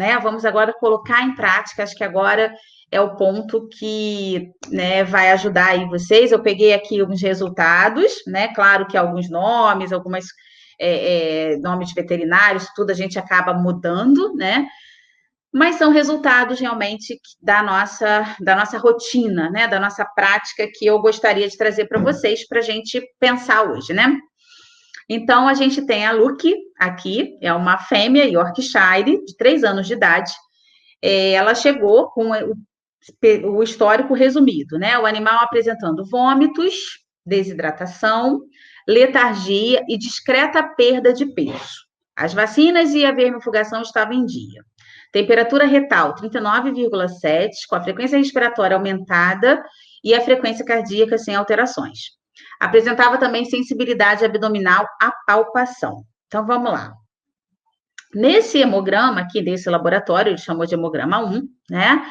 né? Vamos agora colocar em prática, acho que agora é o ponto que, né, vai ajudar aí vocês. Eu peguei aqui uns resultados, né? Claro que alguns nomes, algumas nomes veterinários, tudo a gente acaba mudando, né? Mas são resultados realmente da nossa rotina, né? Da nossa prática que eu gostaria de trazer para vocês para a gente pensar hoje, né? Então, a gente tem a Luke aqui, é uma fêmea Yorkshire de 3 anos de idade. Ela chegou com o histórico resumido, né? O animal apresentando vômitos, desidratação, letargia e discreta perda de peso. As vacinas e a vermifugação estavam em dia. Temperatura retal 39,7, com a frequência respiratória aumentada e a frequência cardíaca sem alterações. Apresentava também sensibilidade abdominal à palpação. Então, vamos lá. Nesse hemograma aqui desse laboratório, ele chamou de hemograma 1, né?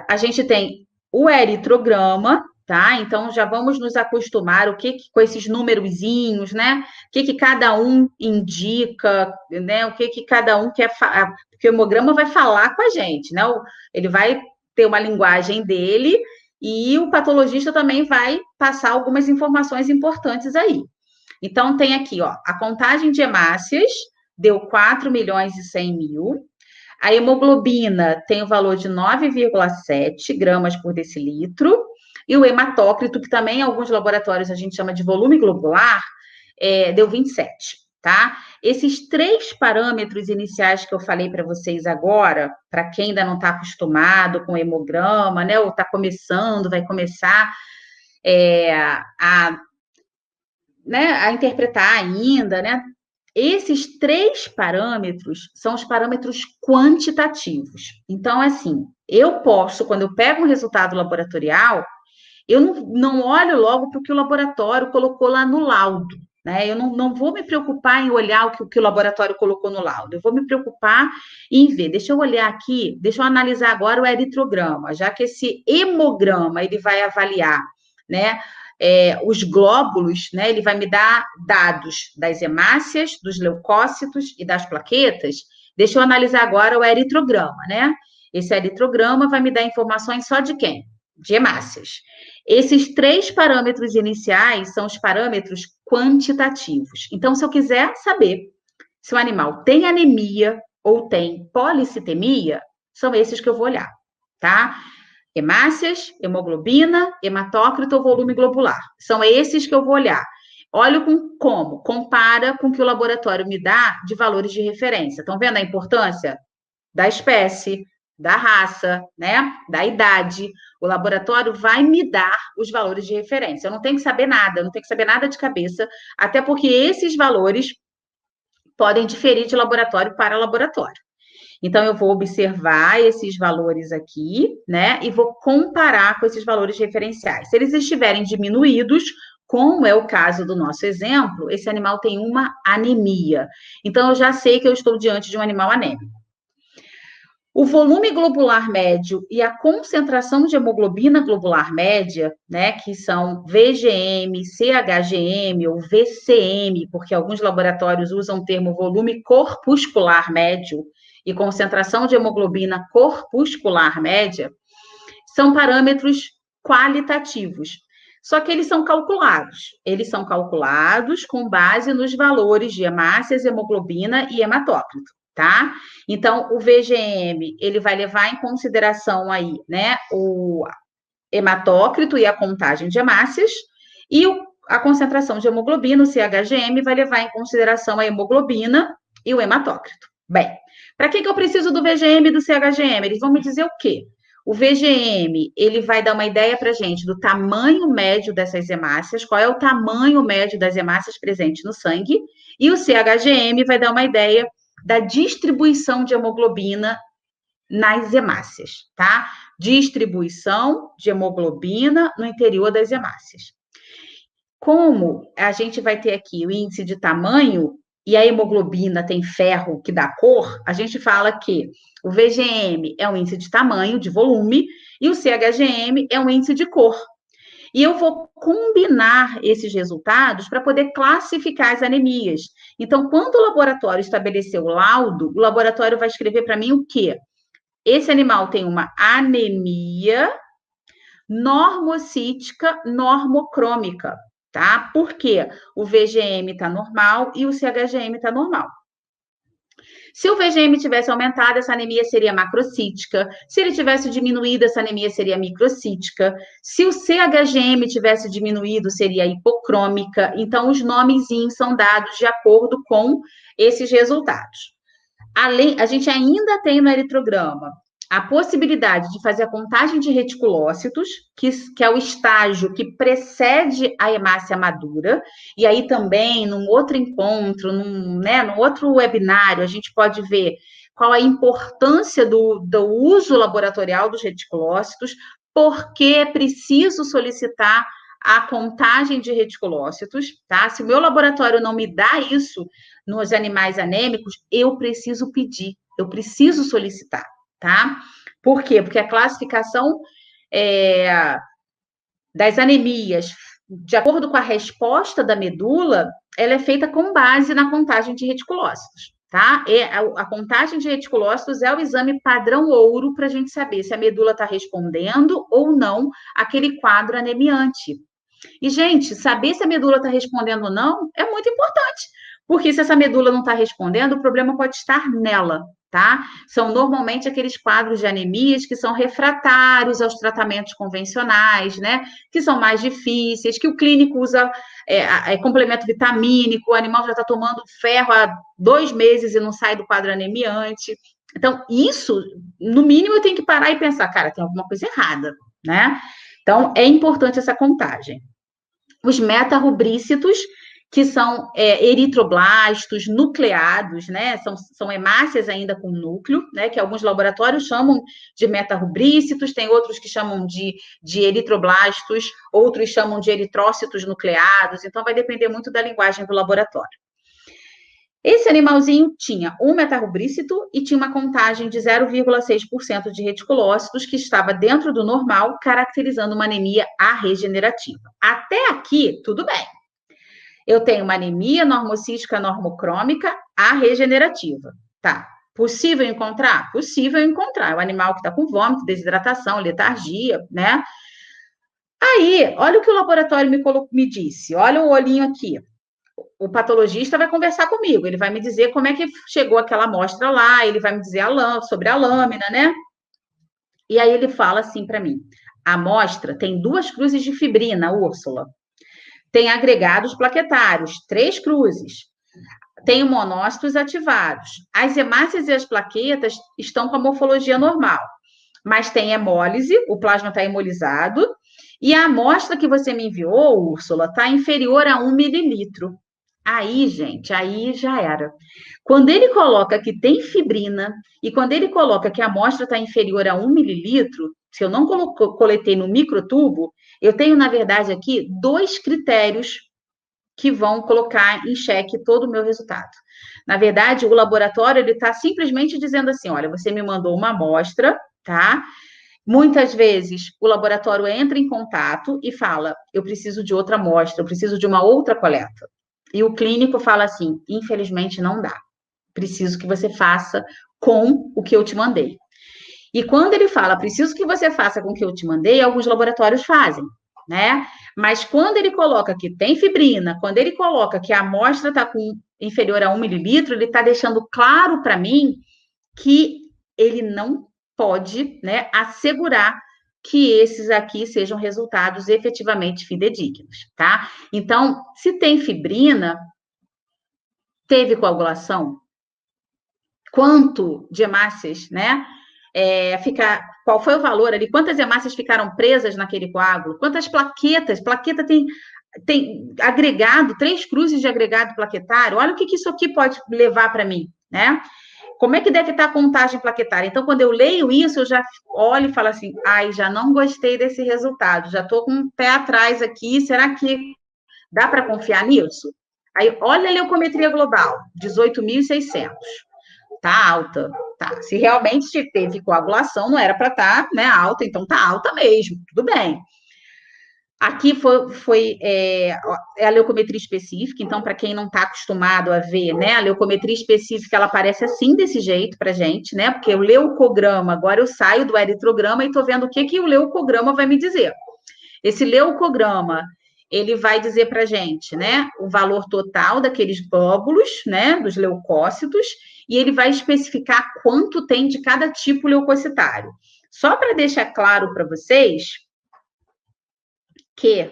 A gente tem o eritrograma, tá? Então, já vamos nos acostumar com esses numerozinhos, né? O que cada um indica, né? O que cada um quer falar, porque o hemograma vai falar com a gente, né? Ele vai ter uma linguagem dele e o patologista também vai passar algumas informações importantes aí. Então, tem aqui, ó, a contagem de hemácias deu 4.100.000. A hemoglobina tem o valor de 9,7 gramas por decilitro. E o hematócrito, que também em alguns laboratórios a gente chama de volume globular, deu 27, tá? Esses 3 parâmetros iniciais que eu falei para vocês agora, para quem ainda não está acostumado com o hemograma, né, ou está começando, vai começar a interpretar ainda, né? Esses 3 parâmetros são os parâmetros quantitativos. Então, assim, eu posso, quando eu pego um resultado laboratorial, eu não olho logo para o que o laboratório colocou lá no laudo, né? Eu não vou me preocupar em olhar o que o laboratório colocou no laudo. Eu vou me preocupar em ver. Deixa eu olhar aqui, deixa eu analisar agora o eritrograma, já que esse hemograma ele vai avaliar, né? Os glóbulos, né? Ele vai me dar dados das hemácias, dos leucócitos e das plaquetas. Deixa eu analisar agora o eritrograma, né? Esse eritrograma vai me dar informações só de quem? De hemácias. Esses 3 parâmetros iniciais são os parâmetros quantitativos. Então, se eu quiser saber se o animal tem anemia ou tem policitemia, são esses que eu vou olhar, tá? Hemácias, hemoglobina, hematócrito ou volume globular. São esses que eu vou olhar. Olho como? Compara com o que o laboratório me dá de valores de referência. Estão vendo a importância da espécie, da raça, né? Da idade. O laboratório vai me dar os valores de referência. Eu não tenho que saber nada, eu não tenho que saber nada de cabeça, até porque esses valores podem diferir de laboratório para laboratório. Então, eu vou observar esses valores aqui, né? E vou comparar com esses valores referenciais. Se eles estiverem diminuídos, como é o caso do nosso exemplo, esse animal tem uma anemia. Então, eu já sei que eu estou diante de um animal anêmico. O volume globular médio e a concentração de hemoglobina globular média, né, que são VGM, CHGM ou VCM, porque alguns laboratórios usam o termo volume corpuscular médio e concentração de hemoglobina corpuscular média, são parâmetros qualitativos. Só que eles são calculados. Eles são calculados com base nos valores de hemácias, hemoglobina e hematócrito, tá? Então, o VGM, ele vai levar em consideração aí, né, o hematócrito e a contagem de hemácias, e a concentração de hemoglobina, o CHGM, vai levar em consideração a hemoglobina e o hematócrito. Bem, para que eu preciso do VGM e do CHGM? Eles vão me dizer o quê? O VGM, ele vai dar uma ideia para a gente do tamanho médio dessas hemácias, qual é o tamanho médio das hemácias presentes no sangue, e o CHGM vai dar uma ideia da distribuição de hemoglobina nas hemácias, tá? Distribuição de hemoglobina no interior das hemácias. Como a gente vai ter aqui o índice de tamanho e a hemoglobina tem ferro que dá cor, a gente fala que o VGM é um índice de tamanho, de volume, e o CHGM é um índice de cor. E eu vou combinar esses resultados para poder classificar as anemias. Então, quando o laboratório estabelecer o laudo, o laboratório vai escrever para mim o quê? Esse animal tem uma anemia normocítica normocrômica, tá? Porque o VGM está normal e o CHGM está normal. Se o VGM tivesse aumentado, essa anemia seria macrocítica. Se ele tivesse diminuído, essa anemia seria microcítica. Se o CHGM tivesse diminuído, seria hipocrômica. Então, os nomezinhos são dados de acordo com esses resultados. Além, a gente ainda tem no eritrograma a possibilidade de fazer a contagem de reticulócitos, que é o estágio que precede a hemácia madura, e aí também, num outro encontro, num outro webinário, a gente pode ver qual a importância do uso laboratorial dos reticulócitos, porque é preciso solicitar a contagem de reticulócitos, tá? Se o meu laboratório não me dá isso nos animais anêmicos, eu preciso pedir, eu preciso solicitar, tá? Por quê? Porque a classificação das anemias, de acordo com a resposta da medula, ela é feita com base na contagem de reticulócitos, tá? A contagem de reticulócitos é o exame padrão ouro para a gente saber se a medula está respondendo ou não aquele quadro anemiante. E, gente, saber se a medula está respondendo ou não é muito importante, porque se essa medula não está respondendo, o problema pode estar nela, tá? São normalmente aqueles quadros de anemias que são refratários aos tratamentos convencionais, né? Que são mais difíceis, que o clínico usa complemento vitamínico, o animal já está tomando ferro há 2 meses e não sai do quadro anemiante. Então, isso, no mínimo, eu tenho que parar e pensar, cara, tem alguma coisa errada, né? Então, é importante essa contagem. Os metarubrícitos, que são eritroblastos nucleados, né? São hemácias ainda com núcleo, né? Que alguns laboratórios chamam de metarubrícitos, tem outros que chamam de eritroblastos, outros chamam de eritrócitos nucleados, então vai depender muito da linguagem do laboratório. Esse animalzinho tinha um metarubrícito e tinha uma contagem de 0,6% de reticulócitos, que estava dentro do normal, caracterizando uma anemia arregenerativa. Até aqui, tudo bem. Eu tenho uma anemia normocítica normocrômica arregenerativa. Tá. Possível encontrar? Possível encontrar. É o animal que está com vômito, desidratação, letargia, né? Aí, olha o que o laboratório me disse. Olha o olhinho aqui. O patologista vai conversar comigo, ele vai me dizer como é que chegou aquela amostra lá, ele vai me dizer sobre a lâmina, né? E aí ele fala assim para mim: a amostra tem 2 cruzes de fibrina, Úrsula. Tem agregados plaquetários, 3 cruzes. Tem monócitos ativados. As hemácias e as plaquetas estão com a morfologia normal, mas tem hemólise, o plasma está hemolizado, e a amostra que você me enviou, Úrsula, está inferior a 1 mililitro. Aí, gente, aí já era. Quando ele coloca que tem fibrina e quando ele coloca que a amostra está inferior a 1 mililitro, se eu não coletei no microtubo, eu tenho, na verdade, aqui 2 critérios que vão colocar em xeque todo o meu resultado. Na verdade, o laboratório ele está simplesmente dizendo assim: olha, você me mandou uma amostra, tá? Muitas vezes o laboratório entra em contato e fala: eu preciso de outra amostra, eu preciso de uma outra coleta. E o clínico fala assim: infelizmente não dá. Preciso que você faça com o que eu te mandei. E quando ele fala, preciso que você faça com o que eu te mandei, alguns laboratórios fazem, né? Mas quando ele coloca que tem fibrina, quando ele coloca que a amostra está inferior a 1 mililitro, ele está deixando claro para mim que ele não pode, né, assegurar que esses aqui sejam resultados efetivamente fidedignos, tá? Então, se tem fibrina, teve coagulação? Quanto de hemácias, né? Qual foi o valor ali? Quantas hemácias ficaram presas naquele coágulo? Quantas plaquetas? Plaqueta tem agregado, 3 cruzes de agregado plaquetário. Olha o que isso aqui pode levar para mim, né? Como é que deve estar a contagem plaquetária? Então, quando eu leio isso, eu já olho e falo assim: ai, já não gostei desse resultado, já estou com um pé atrás aqui, será que dá para confiar nisso? Aí, olha a leucometria global, 18.600. Tá alta, tá. Se realmente teve coagulação, não era para estar, né, alta, então tá alta mesmo, tudo bem. Aqui foi a leucometria específica, então, para quem não está acostumado a ver, né, a leucometria específica, ela aparece assim, desse jeito para gente, né, porque o leucograma, agora eu saio do eritrograma e estou vendo o que o leucograma vai me dizer. Esse leucograma, ele vai dizer para gente, né, o valor total daqueles glóbulos, né, dos leucócitos, e ele vai especificar quanto tem de cada tipo leucocitário. Só para deixar claro para vocês que,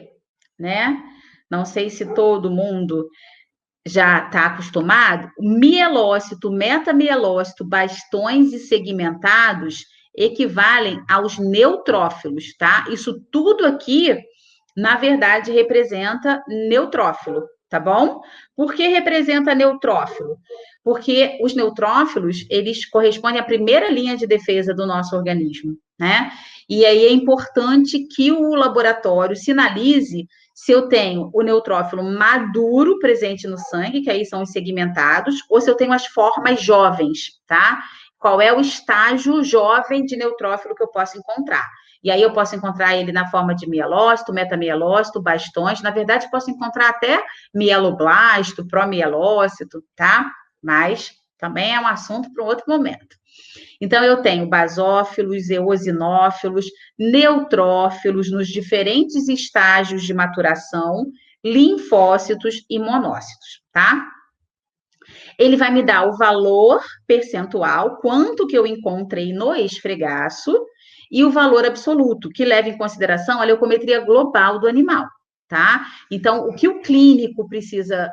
né, não sei se todo mundo já está acostumado, mielócito, metamielócito, bastões e segmentados equivalem aos neutrófilos, tá? Isso tudo aqui, na verdade, representa neutrófilo, tá bom? Por que representa neutrófilo? Porque os neutrófilos, eles correspondem à primeira linha de defesa do nosso organismo, né? E aí é importante que o laboratório sinalize se eu tenho o neutrófilo maduro presente no sangue, que aí são os segmentados, ou se eu tenho as formas jovens, tá? Qual é o estágio jovem de neutrófilo que eu posso encontrar? E aí eu posso encontrar ele na forma de mielócito, metamielócito, bastões. Na verdade, posso encontrar até mieloblasto, promielócito, tá? Mas também é um assunto para um outro momento. Então, eu tenho basófilos, eosinófilos, neutrófilos nos diferentes estágios de maturação, linfócitos e monócitos, tá? Ele vai me dar o valor percentual, quanto que eu encontrei no esfregaço, e o valor absoluto, que leva em consideração a leucometria global do animal, tá? Então, o que o clínico precisa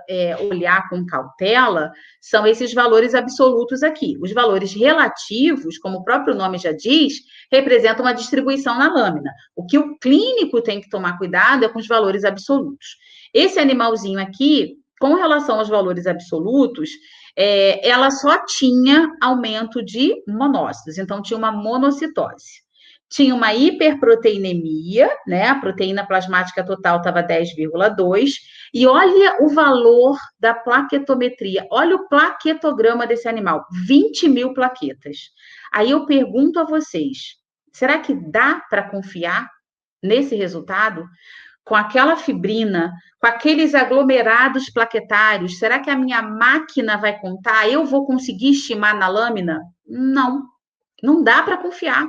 olhar com cautela são esses valores absolutos aqui. Os valores relativos, como o próprio nome já diz, representam uma distribuição na lâmina. O que o clínico tem que tomar cuidado é com os valores absolutos. Esse animalzinho aqui, com relação aos valores absolutos, ela só tinha aumento de monócitos, então tinha uma monocitose. Tinha uma hiperproteinemia, né? A proteína plasmática total estava 10,2. E olha o valor da plaquetometria. Olha o plaquetograma desse animal: 20 mil plaquetas. Aí eu pergunto a vocês: será que dá para confiar nesse resultado? Com aquela fibrina, com aqueles aglomerados plaquetários, será que a minha máquina vai contar? Eu vou conseguir estimar na lâmina? Não. Não dá para confiar.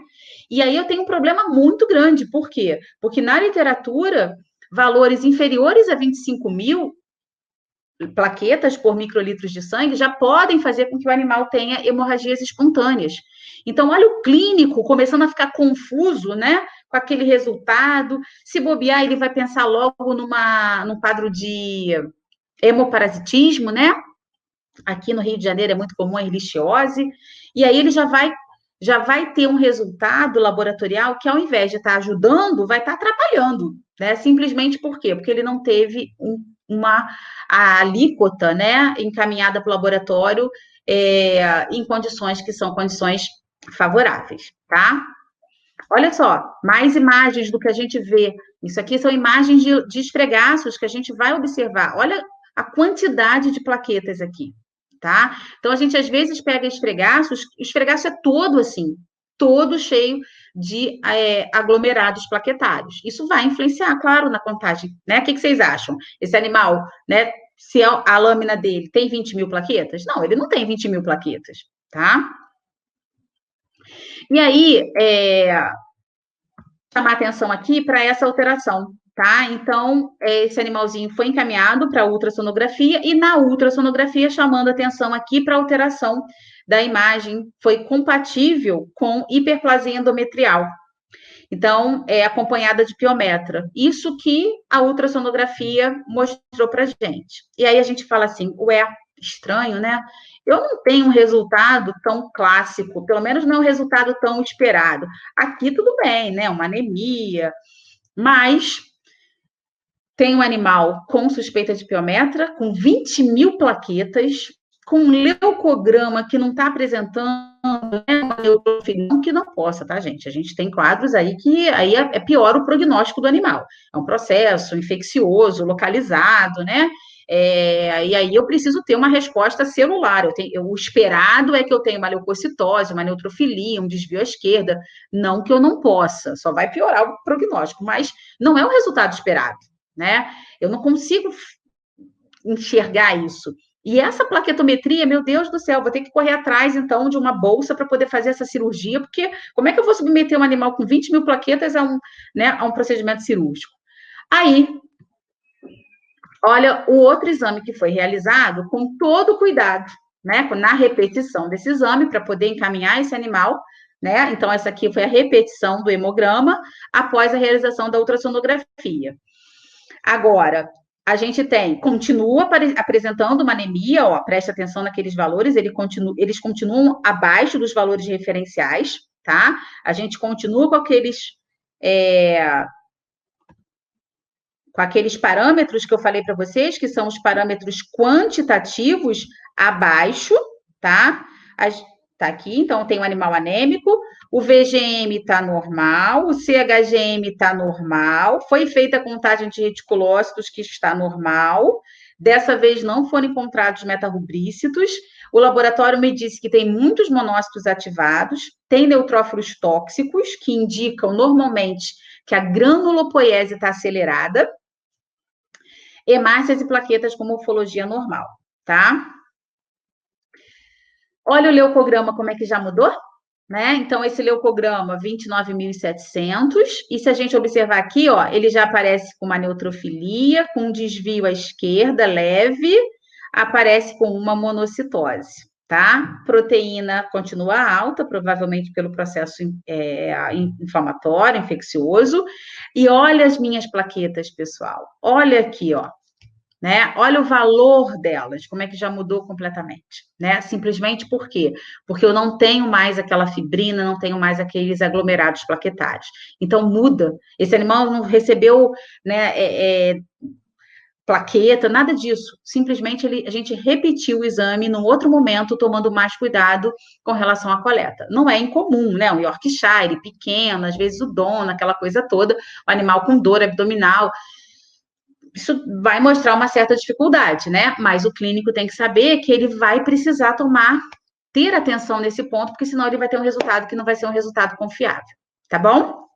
E aí eu tenho um problema muito grande. Por quê? Porque na literatura, valores inferiores a 25 mil plaquetas por microlitros de sangue já podem fazer com que o animal tenha hemorragias espontâneas. Então, olha o clínico começando a ficar confuso, né? Com aquele resultado. Se bobear, ele vai pensar logo num quadro de hemoparasitismo, né? Aqui no Rio de Janeiro é muito comum a erlichiose. E aí ele já vai ter um resultado laboratorial que, ao invés de estar ajudando, vai estar atrapalhando, né? Simplesmente por quê? Porque ele não teve a alíquota, né, encaminhada para o laboratório em condições que são condições favoráveis, tá? Olha só, mais imagens do que a gente vê. Isso aqui são imagens de esfregaços que a gente vai observar. Olha a quantidade de plaquetas aqui, tá? Então, a gente às vezes pega esfregaços, o esfregaço é todo assim, todo cheio de aglomerados plaquetários. Isso vai influenciar, claro, na contagem, né? O que vocês acham? Esse animal, né? Se a lâmina dele tem 20 mil plaquetas? Não, ele não tem 20 mil plaquetas, tá? E aí, chamar atenção aqui para essa alteração, tá? Então, esse animalzinho foi encaminhado para ultrassonografia e na ultrassonografia chamando atenção aqui para a alteração da imagem, foi compatível com hiperplasia endometrial. Então, é acompanhada de piometra. Isso que a ultrassonografia mostrou para gente. E aí a gente fala assim, ué, estranho, né? Eu não tenho um resultado tão clássico, pelo menos não é um resultado tão esperado. Aqui tudo bem, né? Uma anemia, mas tem um animal com suspeita de piometra, com 20 mil plaquetas, com um leucograma que não está apresentando, né, uma neutrofilina, que não possa, tá, gente? A gente tem quadros aí que aí é pior o prognóstico do animal. É um processo infeccioso, localizado, né? E aí eu preciso ter uma resposta celular. O esperado é que eu tenha uma leucocitose, uma neutrofilia, um desvio à esquerda. Não que eu não possa, só vai piorar o prognóstico, mas não é o resultado esperado, né? Eu não consigo enxergar isso. E essa plaquetometria, meu Deus do céu, vou ter que correr atrás, então, de uma bolsa para poder fazer essa cirurgia, porque como é que eu vou submeter um animal com 20 mil plaquetas a um procedimento cirúrgico? Aí, olha o outro exame que foi realizado com todo cuidado, né? Na repetição desse exame, para poder encaminhar esse animal, né? Então, essa aqui foi a repetição do hemograma após a realização da ultrassonografia. Agora, a gente continua apresentando uma anemia, ó, preste atenção naqueles valores, eles continuam abaixo dos valores referenciais, tá? A gente continua com aqueles parâmetros que eu falei para vocês, que são os parâmetros quantitativos abaixo, tá? Tá aqui, então tem um animal anêmico, o VGM está normal, o CHGM está normal, foi feita a contagem de reticulócitos, que está normal, dessa vez não foram encontrados metarrubrícitos, o laboratório me disse que tem muitos monócitos ativados, tem neutrófilos tóxicos, que indicam normalmente que a granulopoiese está acelerada, hemácias e plaquetas com morfologia normal, tá? Olha o leucograma, como é que já mudou, né? Então, esse leucograma, 29.700, e se a gente observar aqui, ó, ele já aparece com uma neutrofilia, com um desvio à esquerda leve, aparece com uma monocitose, tá? Proteína continua alta, provavelmente pelo processo inflamatório, infeccioso, e olha as minhas plaquetas, pessoal, olha aqui, ó, né? Olha o valor delas, como é que já mudou completamente, né? Simplesmente por quê? Porque eu não tenho mais aquela fibrina, não tenho mais aqueles aglomerados plaquetários. Então muda. Esse animal não recebeu, né, plaqueta, nada disso. Simplesmente a gente repetiu o exame num outro momento, tomando mais cuidado com relação à coleta. Não é incomum, né? Um Yorkshire pequeno, às vezes o dono, aquela coisa toda, o animal com dor abdominal. Isso vai mostrar uma certa dificuldade, né? Mas o clínico tem que saber que ele vai precisar ter atenção nesse ponto, porque senão ele vai ter um resultado que não vai ser um resultado confiável, tá bom?